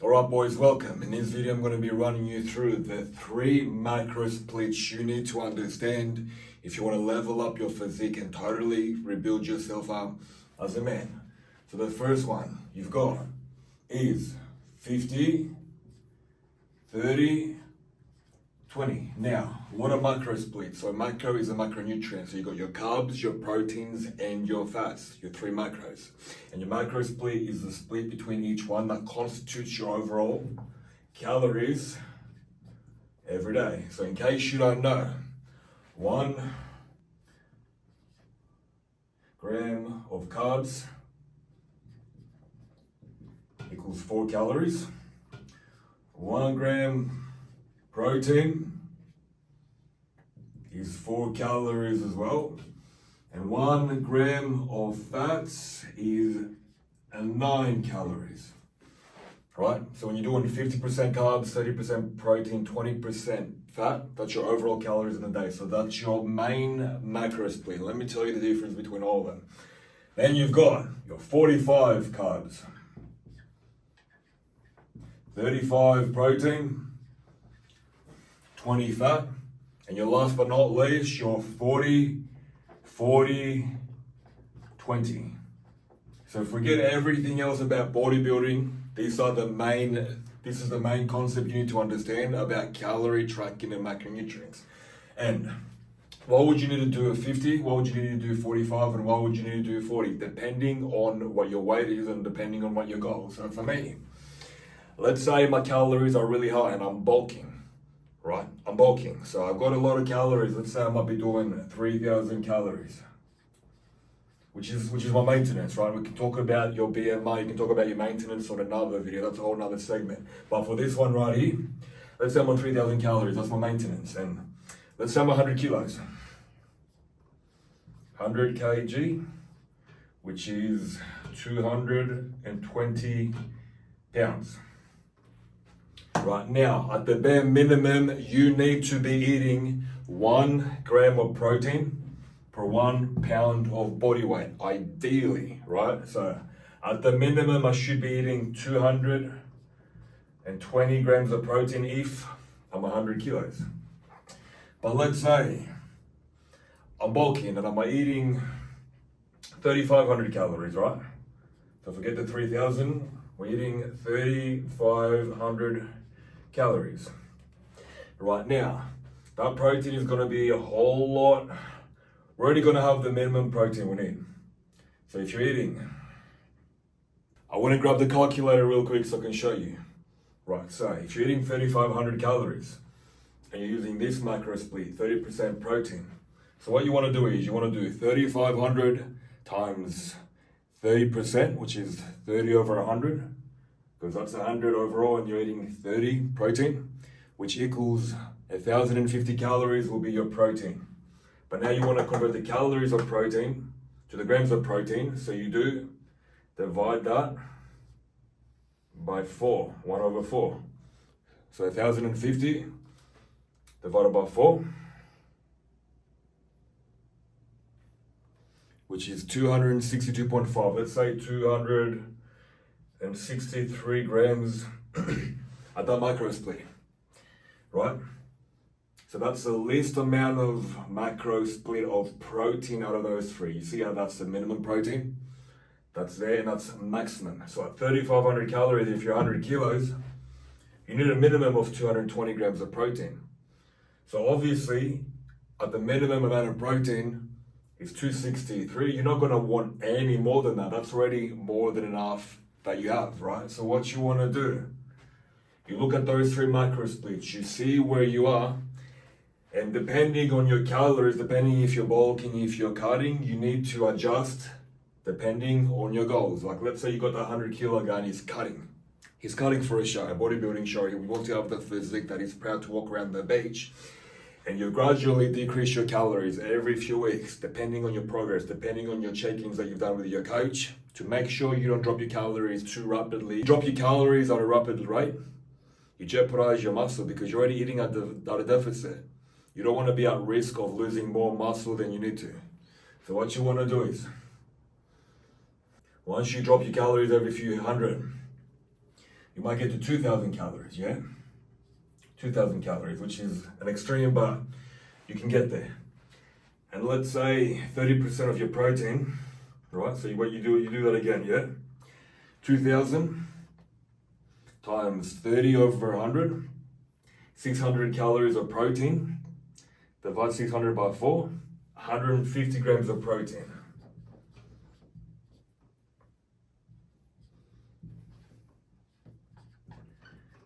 Alright boys, welcome. In this video I'm going to be running you through the 3 macro splits you need to understand if you want to level up your physique and totally rebuild yourself up as a man. So the first one you've got is 50, 30, 20. Now, what are macro splits? So macro is a macronutrient. So you got your carbs, your proteins, and your fats, your 3 macros. And your macro split is the split between each one that constitutes your overall calories every day. So in case you don't know, 1 gram of carbs equals 4 calories. 1 gram protein is 4 calories as well, and 1 gram of fats is 9 calories. Right? So when you're doing 50% carbs, 30% protein, 20% fat, that's your overall calories in a day. So that's your main macro split. Let me tell you the difference between all of them. Then you've got your 45 carbs, 35 protein, 20 fat, and your last but not least, your 40, 40, 20. So forget everything else about bodybuilding. This is the main concept you need to understand about calorie tracking and macronutrients. And what would you need to do at 50? What would you need to do 45? And what would you need to do 40? Depending on what your weight is and depending on what your goal is. So for me, let's say my calories are really high and I'm bulking. Right, I'm bulking, so I've got a lot of calories. Let's say I might be doing 3,000 calories, which is my maintenance, right? We can talk about your BMI, you can talk about your maintenance on another video. That's a whole nother segment. But for this one right here, let's say I'm on 3,000 calories. That's my maintenance, and let's say I'm 100 kilos, 100 kg, which is 220 pounds. Right now, at the bare minimum, you need to be eating 1 gram of protein per 1 pound of body weight, ideally, right? So at the minimum, I should be eating 220 grams of protein if I'm 100 kilos. But let's say I'm bulking and I'm eating 3,500 calories, right? So forget the 3,000, we're eating 3,500 calories. Right now, that protein is going to be a whole lot. We're already going to have the minimum protein we need. So if you're eating, I want to grab the calculator real quick so I can show you. Right, so if you're eating 3,500 calories and you're using this macro split, 30% protein. So what you want to do is you want to do 3,500 times 30%, which is 30 over 100. Because that's 100 overall and you're eating 30 protein, which equals 1,050 calories will be your protein. But now you want to convert the calories of protein to the grams of protein. So you do divide that by 4, 1 over 4. So 1,050 divided by 4, which is 262.5. Let's say 263 grams at that macro split, right? So that's the least amount of macro split of protein out of those 3. You see how that's the minimum protein? That's there and that's maximum. So at 3,500 calories, if you're 100 kilos, you need a minimum of 220 grams of protein. So obviously, at the minimum amount of protein is 263. You're not gonna want any more than that. That's already more than enough that you have, right? So what you want to do, you look at those 3 macro splits, you see where you are, and depending on your calories, depending if you're bulking, if you're cutting, you need to adjust depending on your goals. Like let's say you got the 100 kilo guy and he's cutting for a show, a bodybuilding show. He wants to have the physique that he's proud to walk around the beach, and you gradually decrease your calories every few weeks, depending on your progress, depending on your check-ins that you've done with your coach, to make sure you don't drop your calories too rapidly. Drop your calories at a rapid rate, you jeopardize your muscle because you're already eating at a deficit. You don't want to be at risk of losing more muscle than you need to. So what you want to do is, once you drop your calories every few hundred, you might get to 2,000 calories, yeah? 2,000 calories, which is an extreme, but you can get there. And let's say 30% of your protein, right? So what you do that again, yeah? 2,000 times 30 over 100, 600 calories of protein, divide 600 by 4, 150 grams of protein.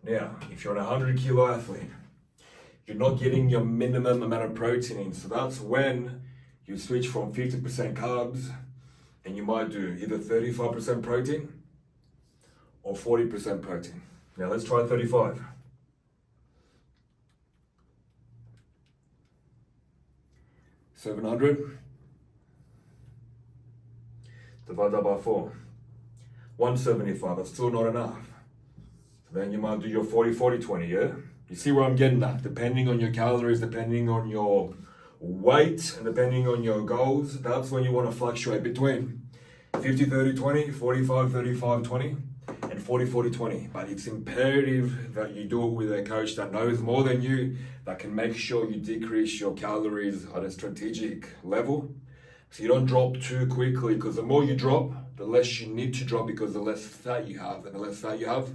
Now, if you're a 100 kilo athlete, you're not getting your minimum amount of protein in. So that's when you switch from 50% carbs and you might do either 35% protein or 40% protein. Now let's try 35. $700 divide that by 4. 175, that's still not enough. So then you might do your 40-40-20, yeah? You see where I'm getting at? Depending on your calories, depending on your weight, and depending on your goals, that's when you want to fluctuate between 50-30-20, 45-35-20, and 40-40-20. But it's imperative that you do it with a coach that knows more than you, that can make sure you decrease your calories at a strategic level. So you don't drop too quickly, because the more you drop, the less you need to drop, because the less fat you have. And the less fat you have,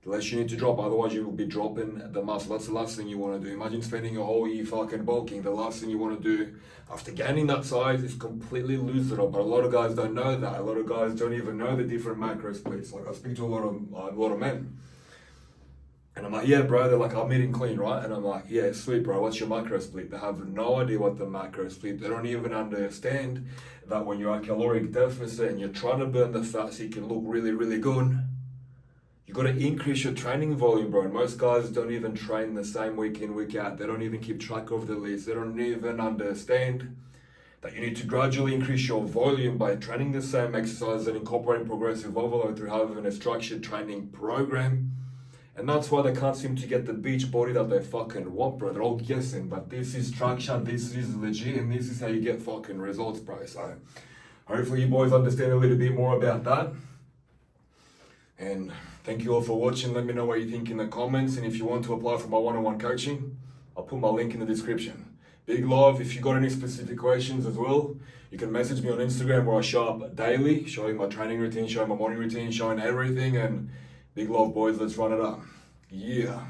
the less you need to drop, otherwise you will be dropping the muscle. That's the last thing you want to do. Imagine spending your whole year fucking bulking. The last thing you want to do after gaining that size is completely lose it all. But a lot of guys don't know that. A lot of guys don't even know the different macro splits. Like, I speak to a lot of men. And I'm like, yeah, bro, they're like, I'm eating clean, right? And I'm like, yeah, sweet, bro, what's your macro split? They have no idea what the macro split. They don't even understand that when you're at caloric deficit and you're trying to burn the fat so you can look really, really good, you got to increase your training volume, bro. And most guys don't even train the same week in, week out. They don't even keep track of the list. They don't even understand that you need to gradually increase your volume by training the same exercise and incorporating progressive overload through having a structured training program. And that's why they can't seem to get the beach body that they fucking want, bro. They're all guessing, but this is structured, this is legit, and this is how you get fucking results, bro. So hopefully you boys understand a little bit more about that. And thank you all for watching. Let me know what you think in the comments. And if you want to apply for my one-on-one coaching, I'll put my link in the description. Big love. If you got any specific questions as well, you can message me on Instagram, where I show up daily, showing my training routine, showing my morning routine, showing everything. And big love, boys. Let's run it up. Yeah.